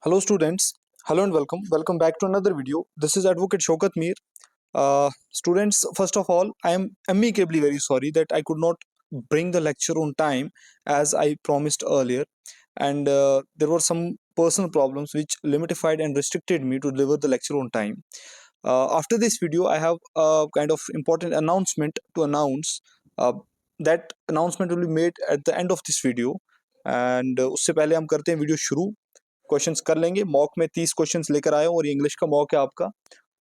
Hello students, hello and welcome back to another video. This is Advocate Shaukat Mir. Students, first of all, I am amicably very sorry that I could not bring the lecture on time as I promised earlier, and there were some personal problems which limited and restricted me to deliver the lecture on time. After this video, I have a kind of important announcement to announce. That announcement will be made at the end of this video, and उससे पहले हम करते हैं video शुरू. Questions कर लेंगे. Mock में 30 questions लेकर आया हूँ और ये इंग्लिश का मॉक है आपका.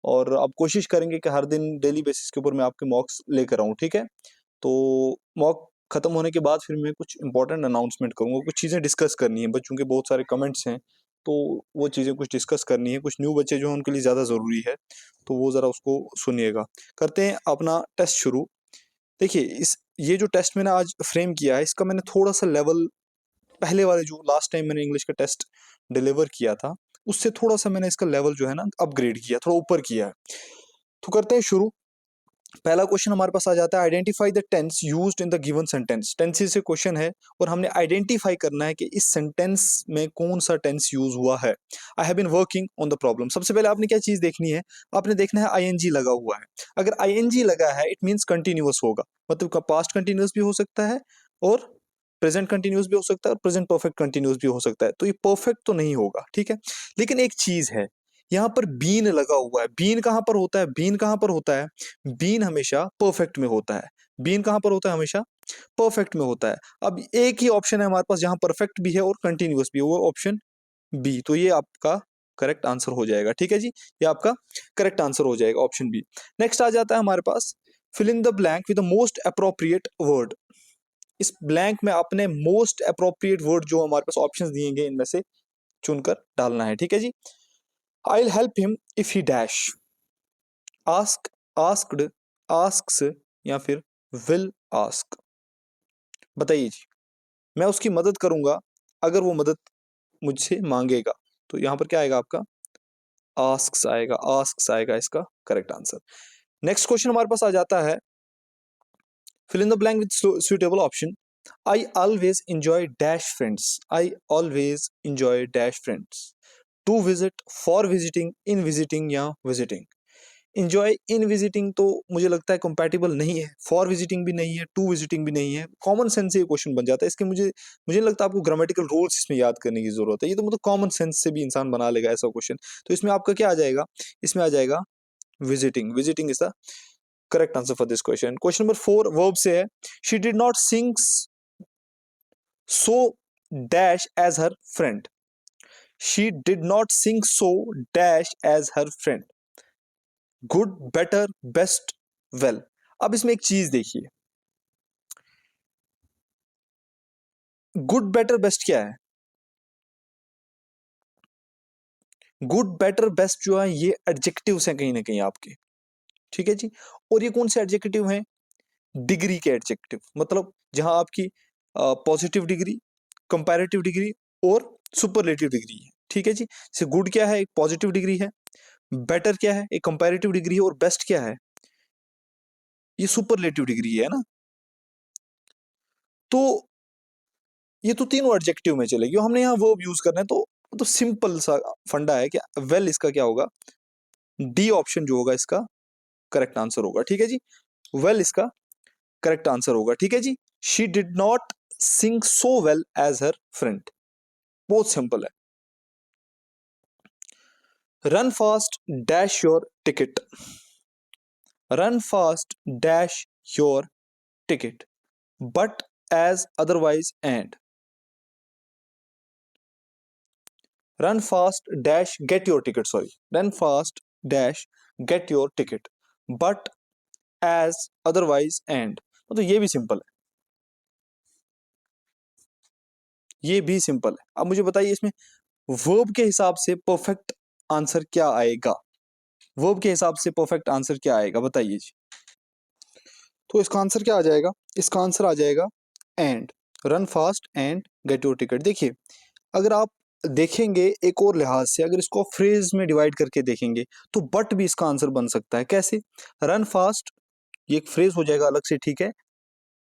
और अब कोशिश करेंगे कि हर दिन डेली बेसिस के ऊपर मैं आपके मॉक्स लेकर आऊँ. ठीक है, तो मॉक खत्म होने के बाद फिर मैं कुछ इंपॉर्टेंट अनाउंसमेंट करूँगा. कुछ चीज़ें डिस्कस करनी है, बच्चों के बहुत सारे कमेंट्स हैं तो वो चीज़ें कुछ डिस्कस करनी है. कुछ न्यू बच्चे जो हैं उनके लिए ज़्यादा ज़रूरी है, तो वो ज़रा उसको सुनिएगा. करते हैं अपना टेस्ट शुरू. देखिए, ये जो टेस्ट मैंने आज फ्रेम किया है, इसका मैंने थोड़ा सा लेवल पहले वाले जो लास्ट टाइम मैंने इंग्लिश का टेस्ट डिलीवर किया था उससे थोड़ा सा मैंने इसका लेवल जो है ना अपग्रेड किया, थोड़ा ऊपर किया है. तो करते हैं शुरू. पहला क्वेश्चन हमारे पास आ जाता है, identify the tense used in the given sentence. Tenses से क्वेश्चन है और हमने आइडेंटिफाई करना है कि इस सेंटेंस में कौन सा टेंस यूज हुआ है. I have been working on the problem. सबसे पहले आपने क्या चीज देखनी है, आपने देखना है आईएनजी लगा हुआ है. अगर आईएनजी लगा है इट मींस कंटिन्यूअस होगा, मतलब पास्ट कंटिन्यूअस भी हो सकता है और प्रेजेंट कंटिन्यूअस भी हो सकता है और प्रेजेंट परफेक्ट कंटिन्यूअस भी हो सकता है. तो ये परफेक्ट तो नहीं होगा, ठीक है. लेकिन एक चीज है, यहाँ पर बीन लगा हुआ है. बीन कहाँ पर होता है, बीन कहाँ पर होता है, बीन हमेशा परफेक्ट में होता है. बीन कहाँ पर होता है, हमेशा परफेक्ट में होता है. अब एक ही ऑप्शन है हमारे पास जहां परफेक्ट भी है और कंटिन्यूअस भी है, वो ऑप्शन बी. तो ये आपका करेक्ट आंसर हो जाएगा. ठीक है जी, ये आपका करेक्ट आंसर हो जाएगा, ऑप्शन बी. नेक्स्ट आ जाता है हमारे पास, fill in the blank with the most appropriate word. इस ब्लैंक में आपने मोस्ट अप्रोप्रिएट वर्ड जो हमारे पास ऑप्शंस दिए गए इनमें से चुनकर डालना है. ठीक है जी. I will help him if he dash. Ask, asked, asks या फिर विल आस्क. बताइए जी, मैं उसकी मदद करूंगा अगर वो मदद मुझसे मांगेगा. तो यहां पर क्या आएगा आपका, आस्क्स आएगा. आस्क्स आएगा इसका करेक्ट आंसर. नेक्स्ट क्वेश्चन हमारे पास आ जाता है, fill in the blank with suitable option. I always enjoy dash friends. I always enjoy dash friends. To visit, for visiting, in visiting या visiting. Enjoy in visiting तो मुझे लगता है compatible नहीं है, for visiting भी नहीं है, to visiting भी नहीं है. कॉमन सेंस से ये क्वेश्चन बन जाता है. इसके मुझे नहीं लगता आपको ग्रामेटिकल रूल्स इसमें याद करने की जरूरत है. ये तो मतलब कॉमन सेंस से भी इंसान बना लेगा ऐसा क्वेश्चन. तो इसमें आपका क्या आ जाएगा, इसमें आ जाएगा visiting. Visiting is the correct answer for this question. Question number 4 verb से है, she did not sing so dash as her friend. She did not sing so dash as her friend. Good, better, best, well. अब इसमें एक चीज देखिए, good better best क्या है. Good better best जो है ये एडजेक्टिव्स हैं कहीं ना कहीं आपके. ठीक है जी. और ये कौन से एडजेक्टिव हैं, डिग्री के एडजेक्टिव. मतलब जहां आपकी पॉजिटिव डिग्री, कंपैरेटिव डिग्री और सुपरलेटिव डिग्री है. ठीक है जी. जैसे गुड क्या है, एक पॉजिटिव डिग्री है. बेटर क्या है, एक कंपैरेटिव डिग्री है. और बेस्ट क्या है, ये सुपरलेटिव डिग्री है ना. तो ये तो तीनों एडजेक्टिव में चलेगी. हमने यहाँ वर्ब यूज करना है तो सिंपल सा फंडा है कि वेल इसका क्या होगा, डी ऑप्शन जो होगा इसका करेक्ट आंसर होगा. ठीक है जी, वेल इसका करेक्ट आंसर होगा. ठीक है जी. She did not sing so well as her friend. बहुत सिंपल है. Run fast dash your ticket. Run fast dash your ticket but as otherwise end. Run fast dash get your ticket, sorry, run fast dash get your ticket but as otherwise end. तो ये भी simple है, ये भी simple है. अब मुझे बताइए इसमें वर्ब के हिसाब से परफेक्ट आंसर क्या आएगा. वर्ब के हिसाब से परफेक्ट आंसर क्या आएगा, बताइए जी. तो इसका आंसर क्या आ जाएगा, इसका आंसर आ जाएगा and. Run fast and gate your ticket. देखिए, अगर आप देखेंगे एक और लिहाज से, अगर इसको फ्रेज में डिवाइड करके देखेंगे तो बट भी इसका आंसर बन सकता है. कैसे, रन फास्ट ये एक फ्रेज हो जाएगा अलग से, ठीक है.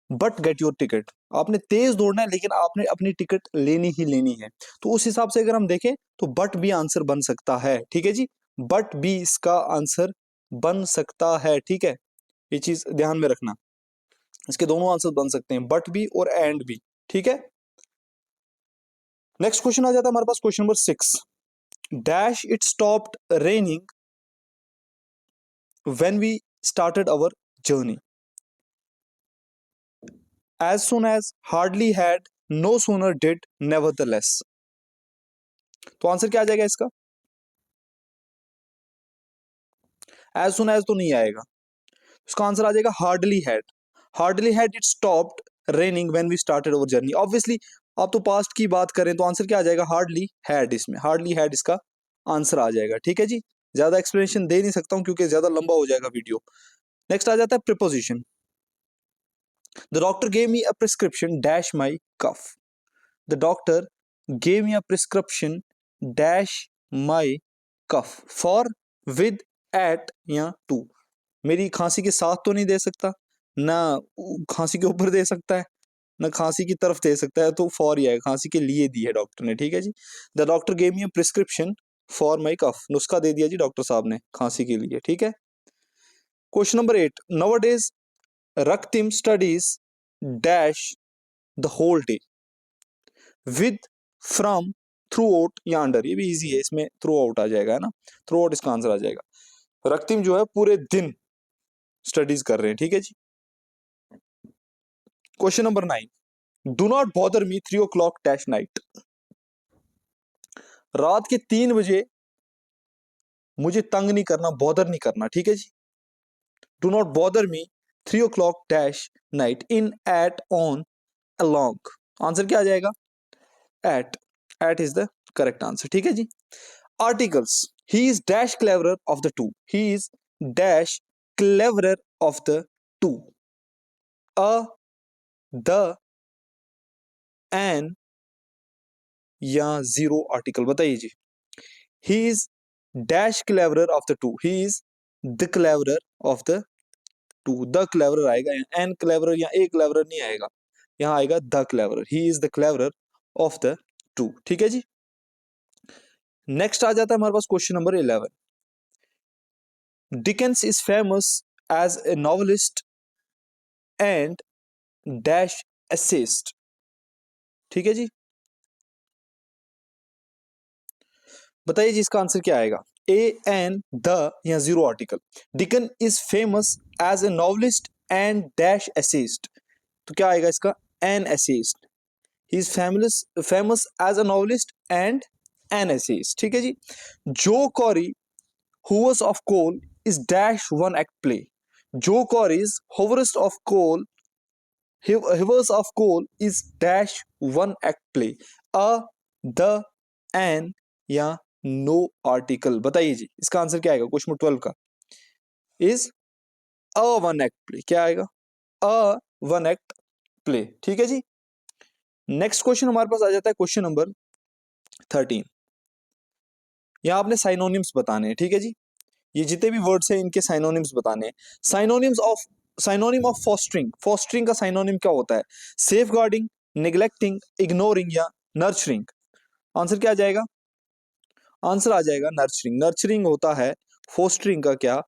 But get your ticket. आपने तेज दौड़ना है लेकिन आपने अपनी टिकट लेनी ही लेनी है। तो उस हिसाब से अगर हम देखें तो बट भी आंसर बन सकता है, ठीक है जी, बट भी इसका आंसर बन सकता है, ठीक है, ये चीज ध्यान में रखना। इसके दोनों आंसर बन सकते हैं, बट भी और एंड भी, ठीक है। नेक्स्ट क्वेश्चन आ जाता है हमारे पास, question number 6। Dash it stopped raining when we started our journey, as soon as, hardly had, no sooner did, nevertheless। तो आंसर क्या आ जाएगा इसका? as soon as तो नहीं आएगा, इसका आंसर आ जाएगा hardly had। hardly had it stopped raining when we started our journey। Obviously आप तो पास्ट की बात करें तो आंसर क्या आ जाएगा? hardly had, इसमें hardly had इसका आंसर आ जाएगा, ठीक है जी। ज्यादा एक्सप्लेनेशन दे नहीं सकता हूं क्योंकि ज्यादा लंबा हो जाएगा वीडियो। नेक्स्ट आ जाता है preposition. The doctor gave me a prescription dash my cough. The doctor gave me a prescription dash my cough for, with, at या to। मेरी खांसी के साथ तो नहीं दे सकता, ना खांसी के ऊपर दे सकता है, ना खांसी की तरफ दे सकता है, तो फॉर ही है, खांसी के लिए दी है डॉक्टर ने, ठीक है जी। The doctor gave me a prescription for my cough, नुस्खा दे दिया जी डॉक्टर साहब ने खांसी के लिए, ठीक है। Question number 8। Nowadays Raktim studies dash the whole day, with, from, throughout या अंडर। ये भी इजी है, इसमें थ्रू आउट आ जाएगा, है ना, थ्रू आउट इसका आंसर आ जाएगा। रक्तिम जो है पूरे दिन स्टडीज कर रहे हैं, ठीक है जी। Question number 9। Do not bother me 3 o'clock dash night. रात के 3 बजे मुझे तंग नहीं करना, बॉदर नहीं करना, ठीक है जी। Do not bother me 3 o'clock dash night, in, at, on, along. Answer क्या आ जाएगा? At. At is the correct answer, ठीक है जी। Articles. He is dash cleverer of the two. He is dash cleverer of the two. A, the, an या zero article बताइए जी। He is dash cleverer of the two. He is the cleverer of the two. The cleverer आएगा, an cleverer या a cleverer नहीं आएगा, यहाँ आएगा the cleverer। He is the cleverer of the two, ठीक है जी। नेक्स्ट आ जाता है हमारे पास question number 11। Dickens is famous as a novelist and dash essayist, ठीक है जी। बताइए जी इसका आंसर क्या आएगा? ए, एन, द या zero article. Dickens is famous as a novelist and dash essayist, तो क्या आएगा इसका? An essayist. He is famous famous as a novelist and an essayist, ठीक है जी। जो carry hewers of coal is dash one act play. जो carries hewers of coal Hivers of coal is dash one act play। A, the, an या no article। बताइए जी इसका answer क्या आएगा? क्वेश्चन 12 का is a one act play, क्या आएगा? अ वन एक्ट प्ले, ठीक है जी। नेक्स्ट क्वेश्चन हमारे पास आ जाता है क्वेश्चन नंबर 13। यहाँ आपने साइनोनिम्स बताने हैं, ठीक है जी। ये जितने भी वर्ड्स हैं इनके साइनोनिम्स बताने हैं। Synonym of fostering. फॉस्टरिंग का साइनोनिम क्या होता है? सेफ गार्डिंग, निग्लेक्टिंग, इग्नोरिंग या नर्चरिंग। आंसर क्या आ जाएगा? आंसर आ जाएगा नर्चरिंग। नर्चरिंग होता है फोस्टरिंग का क्या?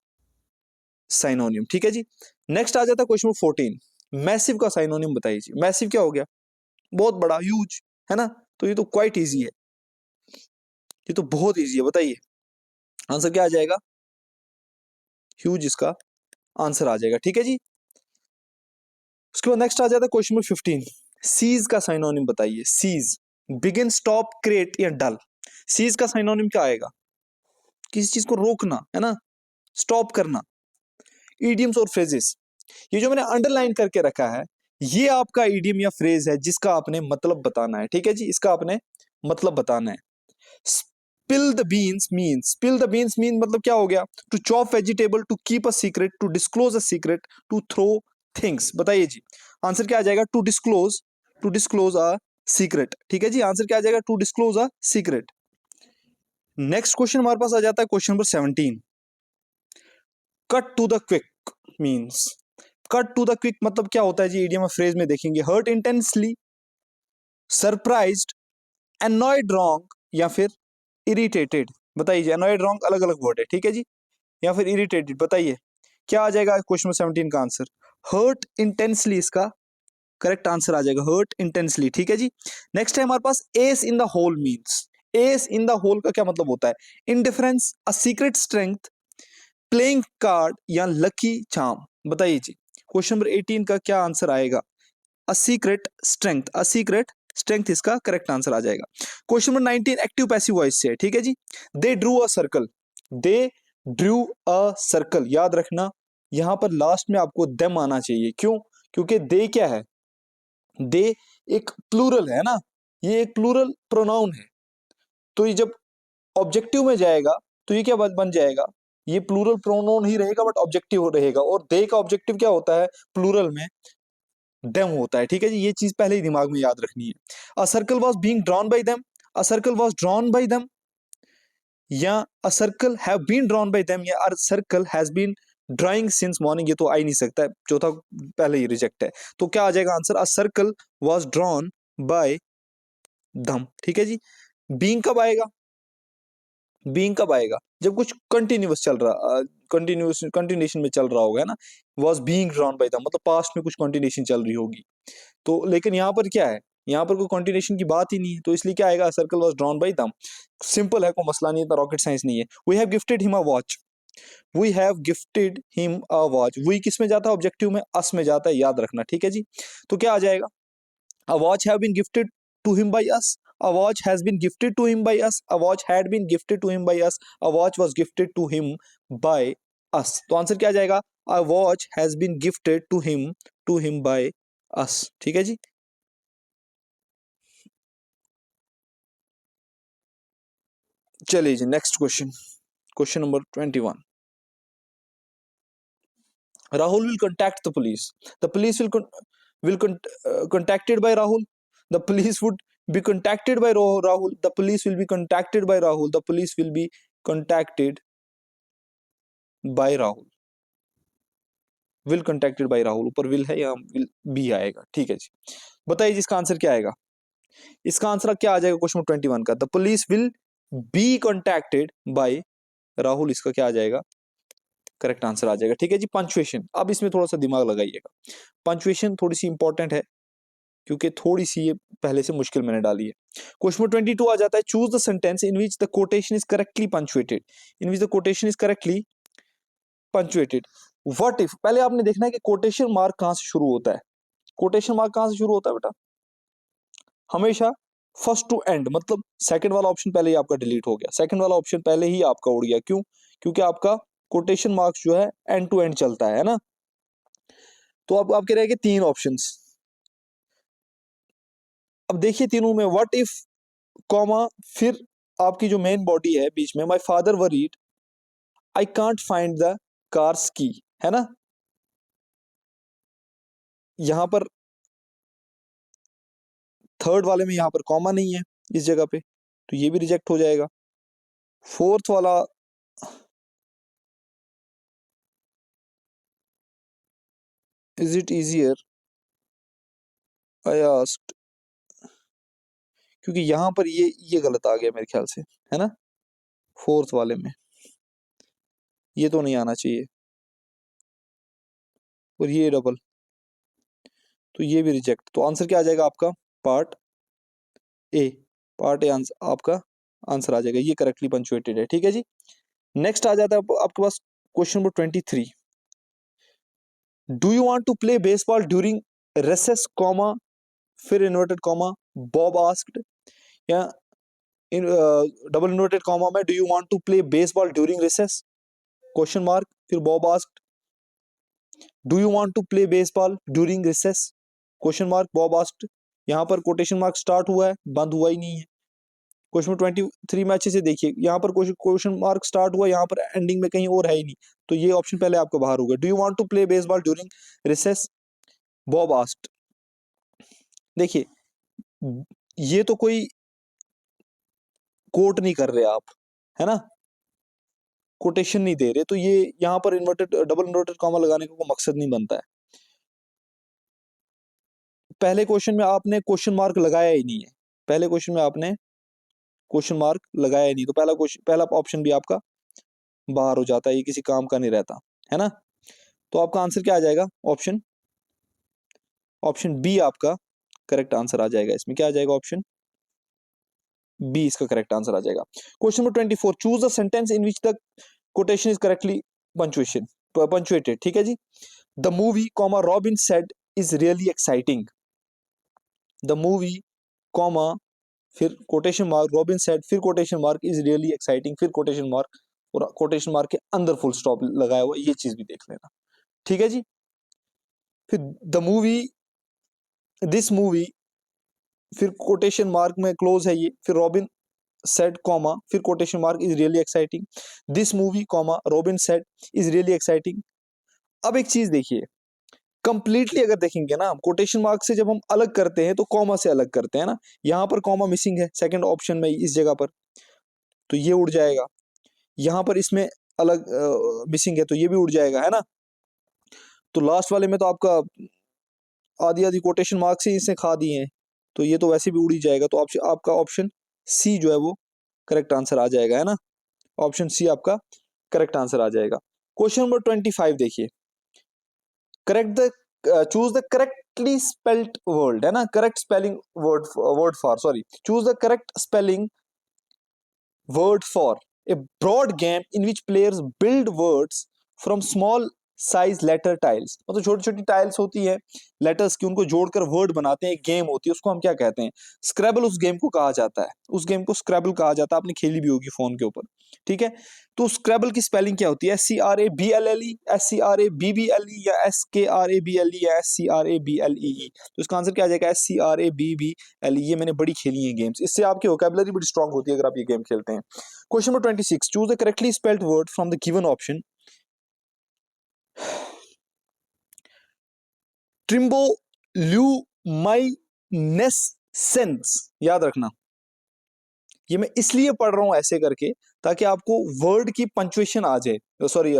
साइनोनिम, ठीक है जी। नेक्स्ट आ जाता है क्वेश्चन 14। मैसिव का साइनोनिम बताइए जी। मैसिव क्या हो गया? बहुत बड़ा, ह्यूज, है ना। तो ये तो क्वाइट इजी है, ये तो बहुत इजी है, बताइए आंसर क्या आ जाएगा? ह्यूज इसका आंसर आ जाएगा, ठीक है जी। उसके बाद नेक्स्ट आ जाता है क्वेश्चन नंबर 15। सीज का साइनोनिम बताइए। सीज, बिगिन, स्टॉप, क्रिएट या डल। सीज का साइनोनिम क्या आएगा? किसी चीज को रोकना, है ना, स्टॉप करना। ईडियम्स और फ्रेजेस, ये जो मैंने अंडरलाइन करके रखा है ये आपका ईडियम या फ्रेज है जिसका आपने मतलब बताना है, ठीक है जी, इसका आपने मतलब बताना है। Spill the beans mean, spill the beans mean मतलब क्या हो गया? To chop vegetable, to keep a secret, to disclose a secret, to throw things. बताइए जी आंसर क्या आ जाएगा? टू डिस्क्लोज अ सीक्रेट, ठीक है जी। आंसर क्या आ जाएगा? To disclose a secret. Next question हमारे पास आ जाता है question number 17। Cut to the quick means, cut to the quick मतलब क्या होता है जी, इडियम फ्रेज में देखेंगे, hurt intensely, surprised, annoyed wrong, या फिर इरिटेटेड। बताइए, एनॉयड रॉन्ग अलग अलग वर्ड है, ठीक है जी, या फिर इरिटेटेड। बताइए क्या आ जाएगा क्वेश्चन 17 का आंसर? हर्ट इंटेंसली इसका करेक्ट आंसर आ जाएगा, हर्ट इंटेंसली, ठीक है जी। नेक्स्ट है हमारे पास ace in the hole means. Ace in the hole का क्या मतलब होता है? Indifference, a secret strength, playing card, या लकी चार्म। बताइए जी, क्वेश्चन नंबर 18 का क्या आंसर आएगा? A secret strength, a secret strength इसका करेक्ट आंसर आ जाएगा। Question number 19 active passive voice से है, ठीक है जी। They drew a circle, they drew a circle, याद रखना यहां पर लास्ट में आपको देम आना चाहिए। क्यों? क्योंकि दे क्या है? दे एक प्लूरल है ना, ये एक प्लूरल प्रोनाउन है, तो ये जब ऑब्जेक्टिव में जाएगा तो ये क्या बन जाएगा? ये प्लूरल प्रोनाउन ही रहेगा बट ऑब्जेक्टिव रहेगा, और दे का ऑब्जेक्टिव क्या होता है प्लूरल में? देम होता है, ठीक है जी, ये चीज पहले ही दिमाग में याद रखनी है। A circle was being drawn by them, a circle was drawn by them, या a circle have been drawn by them, या a circle has been drawing since morning. ये तो आ ही नहीं सकता है, चौथा पहले ही रिजेक्ट है। तो क्या आ जाएगा answer? A circle was drawn by दम, ठीक है जी। बीइंग कब आएगा? बीइंग कब आएगा? जब कुछ कंटिन्यूअस चल रहा, कंटिन्यूएशन में चल रहा होगा, है ना। वॉज बीइंग ड्रॉन बाय दम मतलब पास्ट में कुछ कंटिन्यूएशन चल रही होगी। तो लेकिन यहाँ पर क्या है? यहाँ पर कोई कंटिन्यूएशन की बात ही नहीं है, तो इसलिए क्या आएगा? सर्कल वाज ड्रॉन बाय दम। सिंपल है, कोई मसला नहीं है, इतना रॉकेट साइंस नहीं है। We have gifted him a watch, we have gifted him a watch. We किस में जाता है? ऑब्जेक्टिव में, अस में जाता है, याद रखना, ठीक है जी। तो क्या आ जाएगा? A watch have been gifted to him by us, a watch has been gifted to him by us, a watch had been gifted to him by us, a watch was gifted to him by us. तो answer क्या आ जाएगा? A watch has been gifted to him by us, ठीक है जी। चलिए जी, next question, question number 21। Rahul will contact the police. The police will contacted by Rahul. The police would be contacted by Rahul. The police will be contacted by Rahul. The police will be contacted by Rahul. Will contacted by Rahul, ऊपर will है या will भी आएगा, ठीक है जी। बताइए जिसका आंसर क्या आएगा? इसका आंसर क्या आ जाएगा क्वेश्चन 21 का? The police will be contacted by Rahul, इसका क्या आ जाएगा? करेक्ट आंसर आ जाएगा, ठीक है जी। पंचुएशन, अब इसमें थोड़ा सा दिमाग लगाइएगा, पंचुएशन थोड़ी सी इंपॉर्टेंट है क्योंकि थोड़ी सी ये पहले से मुश्किल मैंने डाली है। क्वेश्चन 22 आ जाता है, choose the sentence in which the quotation is correctly punctuated, in which the quotation is correctly punctuated. What if, पहले आपने देखना है कि कोटेशन मार्क कहां से शुरू होता है। कोटेशन मार्क कहां से शुरू होता है बेटा? हमेशा फर्स्ट टू एंड, मतलब सेकंड वाला ऑप्शन पहले ही आपका डिलीट हो गया, सेकंड वाला ऑप्शन पहले ही आपका उड़ गया। क्यों? क्योंकि आपका कोटेशन मार्क्स जो है एंड टू एंड चलता है ना। तो अब आपके रहेंगे तीन ऑप्शंस। अब देखिए तीनों में व्हाट इफ कॉमा, फिर आपकी जो मेन बॉडी है बीच में, my father worried I can't find the cars की, है ना। यहां पर थर्ड वाले में यहां पर कॉमा नहीं है इस जगह पे, तो ये भी रिजेक्ट हो जाएगा। फोर्थ वाला, is it easier I asked, क्योंकि यहां पर ये गलत आ गया मेरे ख्याल से, है ना। फोर्थ वाले में ये तो नहीं आना चाहिए, और ये डबल, तो ये भी रिजेक्ट। तो आंसर क्या आ जाएगा आपका? Part A, part A answer आपका आंसर आ जाएगा, ये करेक्टली पंचुएटेड है, ठीक है जी। नेक्स्ट आ जाता है आपके पास question number 23। Do you want to play baseball during recess comma, फिर इन्वर्टेड कॉमा बॉब आस्क्ड, या इन डबल इन्वर्टेड कॉमा में do you want to play baseball during recess, question mark, फिर Bob asked, do you want to play baseball during recess, question mark, Bob asked. यहाँ पर quotation mark start हुआ है, बंद हुआ ही नहीं है। क्वेश्चन 23 में अच्छे से देखिए, यहाँ पर क्वेश्चन मार्क स्टार्ट हुआ, यहाँ पर एंडिंग में कहीं और है ही नहीं, तो ये ऑप्शन पहले आपको बाहर होगा। Do you want to play baseball during recess, Bob asked. देखिए ये तो कोई कोट नहीं कर रहे आप, है ना, कोटेशन नहीं दे रहे, तो ये यहाँ पर इन्वर्टेड डबल इन्वर्टेड कॉमा लगाने का कोई मकसद नहीं बनता है। पहले क्वेश्चन में आपने क्वेश्चन मार्क लगाया ही नहीं है, पहले क्वेश्चन में आपने क्वेश्चन मार्क लगाया ही नहीं, तो पहला ऑप्शन भी आपका बाहर हो जाता है, ये किसी काम का नहीं रहता है ना। तो आपका आंसर क्या आ जाएगा, ऑप्शन ऑप्शन बी आपका करेक्ट आंसर आ जाएगा। इसमें क्या आ जाएगा, ऑप्शन बी इसका करेक्ट आंसर आ जाएगा। Question number 24, choose the sentence in which the quotation is correctly punctuation punctuated. ठीक है जी। The movie comma Robin said is really exciting. The movie comma फिर कोटेशन मार्क रॉबिन सेड फिर quotation mark is really exciting फिर quotation mark और quotation mark के अंदर full stop लगाया हुआ, ये चीज भी देख लेना। ठीक है जी। फिर द मूवी दिस मूवी फिर कोटेशन मार्क में क्लोज है ये, फिर रॉबिन सेड कॉमा फिर quotation mark is really exciting, this movie comma Robin said is really exciting. अब एक चीज देखिए, कंप्लीटली अगर देखेंगे ना, कोटेशन मार्क से जब हम अलग करते हैं तो कॉमा से अलग करते हैं ना, यहां पर कॉमा मिसिंग है सेकंड ऑप्शन में इस जगह पर, तो ये उड़ जाएगा। यहां पर इसमें अलग मिसिंग है तो ये भी उड़ जाएगा, है ना। तो लास्ट वाले में तो आपका आधी आधी कोटेशन मार्क से इसने खा दिए हैं, तो ये तो वैसे भी उड़ ही जाएगा। तो आपका ऑप्शन सी जो है वो करेक्ट आंसर आ जाएगा, है ना। ऑप्शन सी आपका करेक्ट आंसर आ जाएगा। क्वेश्चन नंबर 25 देखिए, correct the choose the correctly spelled word, है ना, correct spelling word for sorry choose the correct spelling word for a broad game in which players build words from small size letter tiles, मतलब छोटी छोटी tiles होती है letters की, उनको जोड़कर वर्ड बनाते हैं, एक गेम होती है, उसको हम क्या कहते हैं, स्क्रैबल उस गेम को कहा जाता है, उस गेम को स्क्रैबल कहा जाता है। आपने खेली भी होगी फोन के ऊपर, ठीक है। तो स्क्रैबल की स्पेलिंग क्या होती है, SCRABLLE, SCRABBLE या SKRABLE या SCRABLEE। तो इसका आंसर क्या आ जाएगा, SCRABBLE। ये मैंने बड़ी खेली है गेम्स, इससे आपकी वोकैबुलरी बड़ी स्ट्रांग होती है अगर आप ये गेम खेलते हैं। Question number 26, choose the correctly spelled word from the given option. Triboluminescence, याद रखना, ये मैं इसलिए पढ़ रहा हूं ऐसे करके ताकि आपको वर्ड की पंचुएशन आ जाए, सॉरी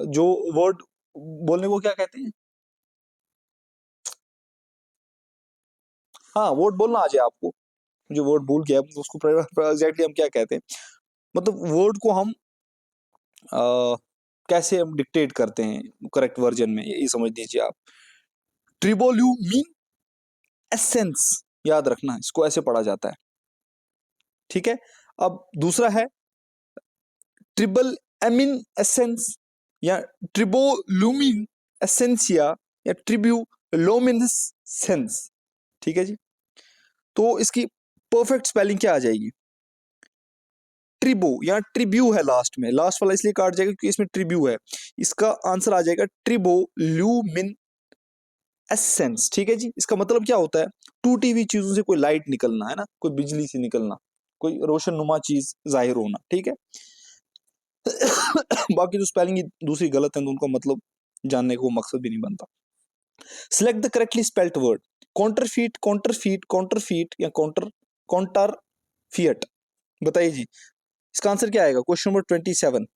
जो वर्ड बोलने को क्या कहते हैं, हाँ वर्ड बोलना आ जाए आपको, मुझे वर्ड भूल गया उसको एग्जैक्टली हम क्या कहते हैं, मतलब वर्ड को हम कैसे हम डिक्टेट करते हैं करेक्ट वर्जन में, ये समझ लीजिए आप। ट्रिबोल्यूमिन एसेंस, याद रखना इसको ऐसे पढ़ा जाता है, ठीक है। अब दूसरा है ट्रिबल एमिन एसेंस या ट्रिबोलुमिन एसेंसिया या ट्रिब्यूलोमिनेसेंस, ठीक है जी। तो इसकी परफेक्ट स्पेलिंग क्या आ जाएगी, ट्रिबो या ट्रिब्यू है लास्ट में, लास्ट वाला इसलिए काट जाएगा क्योंकि इसमें ट्रिब्यू है, इसका आंसर आ जाएगा ट्रिबोल्यूमिन एसेंस, ठीक है जी। इसका मतलब क्या होता है, टूटी हुई चीजों से कोई लाइट निकलना, है ना, कोई बिजली से निकलना, कोई रोशननुमा चीज जाहिर होना, ठीक है। बाकी जो स्पेलिंग दूसरी गलत है तो उनका मतलब जानने को मकसद भी नहीं बनता। Select the correctly spelled word, counterfeit, counterfeit, counterfeit या कॉन्टरफियट, बताइए जी इसका आंसर क्या आएगा। Question number 27,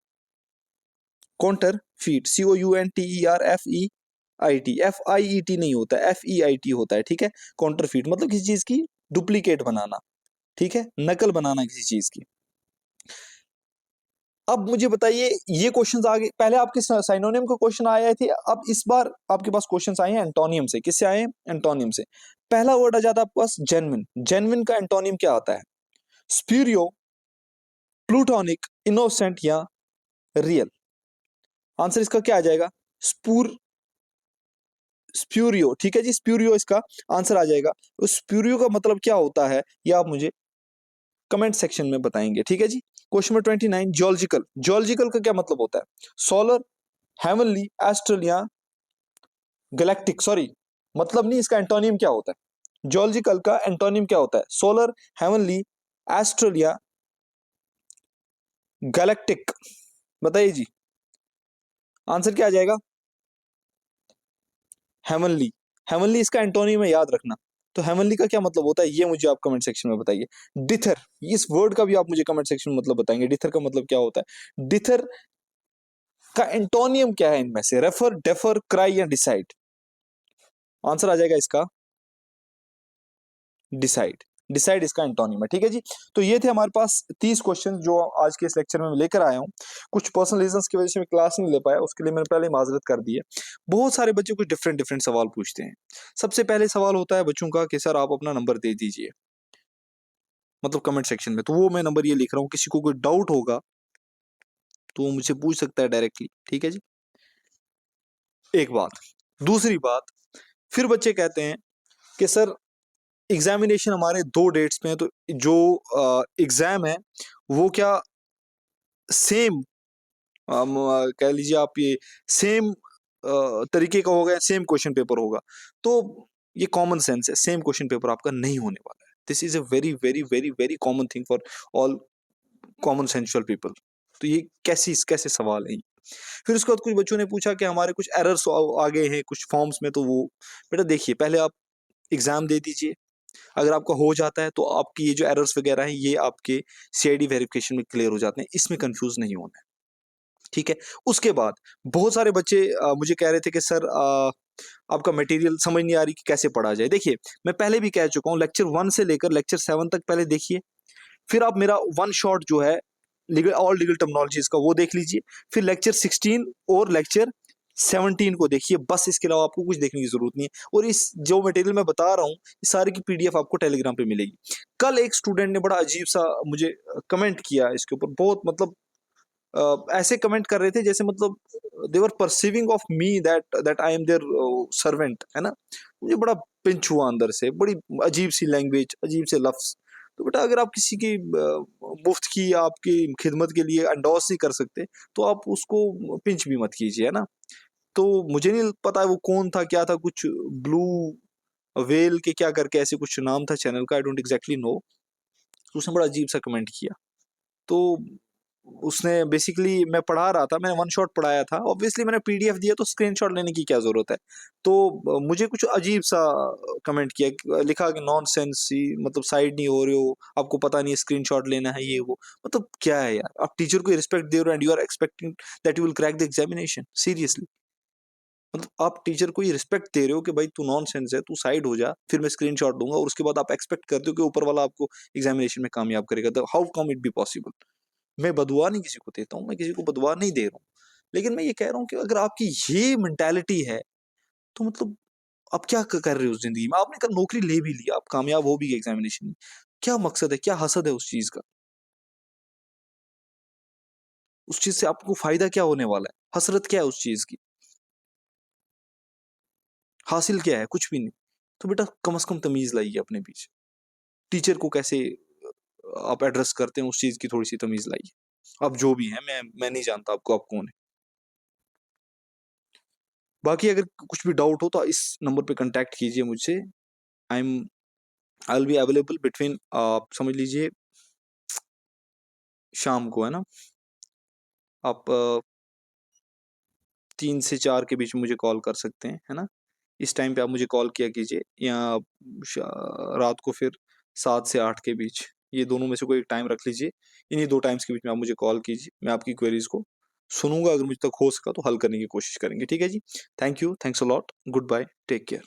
counterfeit, COUNTERFEIT, FIET नहीं होता, FEIT होता है, ठीक है। कॉन्टरफीट मतलब किसी चीज की डुप्लीकेट बनाना, ठीक है, नकल बनाना किसी चीज की। अब मुझे बताइए ये क्वेश्चंस आगे, पहले आपके साइनोनिम के क्वेश्चन आए थे, अब इस बार आपके पास क्वेश्चंस आए हैं एंटोनियम से। किससे आए हैं, एंटोनियम से। पहला वर्ड आ जाता है आपके पास जेन्युइन, जेन्युइन का एंटोनियम क्या आता है, स्प्यूरियो, प्लूटोनिक, इनोसेंट या रियल। आंसर इसका क्या आ जाएगा, स्प्यूरियो, ठीक है जी, स्प्यूरियो इसका आंसर आ जाएगा। उस स्प्यूरियो का मतलब क्या होता है ये आप मुझे कमेंट सेक्शन में बताएंगे, ठीक है जी। क्वेश्चन नंबर 29, जियोलॉजिकल, जियोलॉजिकल का क्या मतलब होता है, सोलर, हेवनली, एस्ट्रल या गैलेक्टिक, सॉरी मतलब नहीं, इसका एंटोनियम क्या होता है, जियोलॉजिकल का एंटोनियम क्या होता है, सोलर, हेवनली, एस्ट्रल या गैलेक्टिक, बताइए जी आंसर क्या आ जाएगा, हेवनली, हेवनली इसका एंटोनियम है, याद रखना। तो हेवनली का क्या मतलब होता है ये मुझे आप कमेंट सेक्शन में बताइए। डिथर, इस वर्ड का भी आप मुझे कमेंट सेक्शन में मतलब बताएंगे, डिथर का मतलब क्या होता है, डिथर का एंटोनियम क्या है इनमें से, रेफर, डेफर, क्राई या डिसाइड। आंसर आ जाएगा इसका डिसाइड। डिसाइड इसका एंटोनिम है, ठीक है जी। तो ये थे हमारे पास 30 क्वेश्चन जो आज के इस लेक्चर में मैं लेकर आया हूँ। कुछ पर्सनल रीजंस की वजह से मैं क्लास नहीं ले पाया, उसके लिए मैंने पहले ही माजरत कर दी है। बहुत सारे बच्चे कुछ डिफरेंट डिफरेंट सवाल पूछते हैं। सबसे पहले सवाल होता है बच्चों का कि सर आप अपना नंबर दे दीजिए, मतलब कमेंट सेक्शन में। तो वो मैं नंबर ये लिख रहा हूँ, किसी को कोई डाउट होगा तो वो मुझसे पूछ सकता है डायरेक्टली, ठीक है जी। एक बात। दूसरी बात, फिर बच्चे कहते हैं कि सर एग्जामिनेशन हमारे 2 डेट्स पे है, तो जो एग्जाम है वो क्या सेम, कह लीजिए आप ये सेम तरीके का होगा, सेम क्वेश्चन पेपर होगा। तो ये कॉमन सेंस है, सेम क्वेश्चन पेपर आपका नहीं होने वाला है। This is a very very very very common thing for all common sensual people. तो ये कैसी कैसे सवाल है ये? फिर उसके बाद कुछ बच्चों ने पूछा कि हमारे कुछ एरर्स आ गए हैं कुछ फॉर्म्स में, तो वो बेटा देखिए पहले आप एग्जाम दे दीजिए। अगर आपका हो जाता है तो आपकी ये जो एरर्स वगैरह हैं ये आपके सीआईडी वेरिफिकेशन में क्लियर हो जाते हैं, इसमें कंफ्यूज नहीं होना है, ठीक है। उसके बाद बहुत सारे बच्चे मुझे कह रहे थे कि सर आपका मटेरियल समझ नहीं आ रही कि कैसे पढ़ा जाए। देखिए मैं पहले भी कह चुका हूँ, लेक्चर 1 से लेकर लेक्चर 7 तक पहले देखिए, फिर आप मेरा वन शॉट जो है लीगल ऑल लीगल टर्मिनोलॉजीज का वो देख लीजिए, फिर लेक्चर 16 और लेक्चर 17 को देखिए, बस इसके अलावा आपको कुछ देखने की जरूरत नहीं है। और इस जो मटेरियल मैं बता रहा हूँ इस सारी की पीडीएफ आपको टेलीग्राम पे मिलेगी। कल एक स्टूडेंट ने बड़ा अजीब सा मुझे कमेंट किया इसके ऊपर, बहुत मतलब ऐसे कमेंट कर रहे थे जैसे मतलब they were perceiving of me that that I am their servant, है ना। मुझे बड़ा पिंच हुआ अंदर से, बड़ी अजीब सी लैंग्वेज, अजीब से लफ्ज। तो बेटा अगर आप किसी की मुफ्त की आपकी खिदमत के लिए अंडोस नहीं कर सकते तो आप उसको पिंच भी मत कीजिए, है ना। तो मुझे नहीं पता है वो कौन था क्या था, कुछ ब्लू वेल के क्या करके ऐसे कुछ नाम था चैनल का, आई डोंट एग्जैक्टली नो। उसने बड़ा अजीब सा कमेंट किया। तो उसने बेसिकली, मैं पढ़ा रहा था, मैंने वन शॉट पढ़ाया था, ऑब्वियसली मैंने पीडीएफ दिया तो स्क्रीनशॉट लेने की क्या जरूरत है। तो मुझे कुछ अजीब सा कमेंट किया, लिखा कि नॉनसेंस ही, मतलब साइड नहीं हो रहे हो, आपको पता नहीं स्क्रीनशॉट लेना है ये वो। मतलब क्या है यार, आप टीचर को रिस्पेक्ट दे रहे हो and you are expecting that you will crack the examination, seriously. मतलब आप टीचर को ये रिस्पेक्ट दे रहे हो कि भाई तू नॉनसेंस है, तू साइड हो जा, फिर मैं स्क्रीनशॉट दूंगा, और उसके बाद आप एक्सपेक्ट करते हो कि ऊपर वाला आपको एग्जामिनेशन में कामयाब करेगा। तो how come it be possible. मैं बदुआ नहीं किसी को देता हूँ, मैं किसी को बदुआ नहीं दे रहा हूँ, लेकिन मैं ये कह रहा हूँ कि अगर आपकी ये मेंटालिटी है तो मतलब आप क्या कर रहे हो जिंदगी में। आपने कल नौकरी ले भी लिया, आप कामयाब हो भी गए एग्जामिनेशन में, क्या मकसद है, क्या हसद है उस चीज का? उस चीज से आपको फायदा क्या होने वाला है? हसरत क्या है उस चीज की? हासिल क्या है? कुछ भी नहीं। तो बेटा कम से कम तमीज लाइए अपने बीच। टीचर को कैसे आप एड्रेस करते हैं उस चीज की थोड़ी सी तमीज लाइए। आप जो भी हैं, मैं नहीं जानता आपको आप कौन है। बाकी अगर कुछ भी डाउट हो तो इस नंबर पे कांटेक्ट कीजिए मुझसे। I am I will be available between, आप समझ लीजिए शाम को, है ना। आप 3 से 4 के बीच में मुझे कॉल कर सकते हैं, है ना। इस टाइम पे आप मुझे कॉल किया कीजिए, या रात को फिर 7 से 8 के बीच, ये दोनों में से कोई एक टाइम रख लीजिए। इन्हीं 2 टाइम्स के बीच में आप मुझे कॉल कीजिए, मैं आपकी क्वेरीज को सुनूंगा, अगर मुझ तक हो सका तो हल करने की कोशिश करेंगे, ठीक है जी। Thank you, thanks a lot, good bye, take care.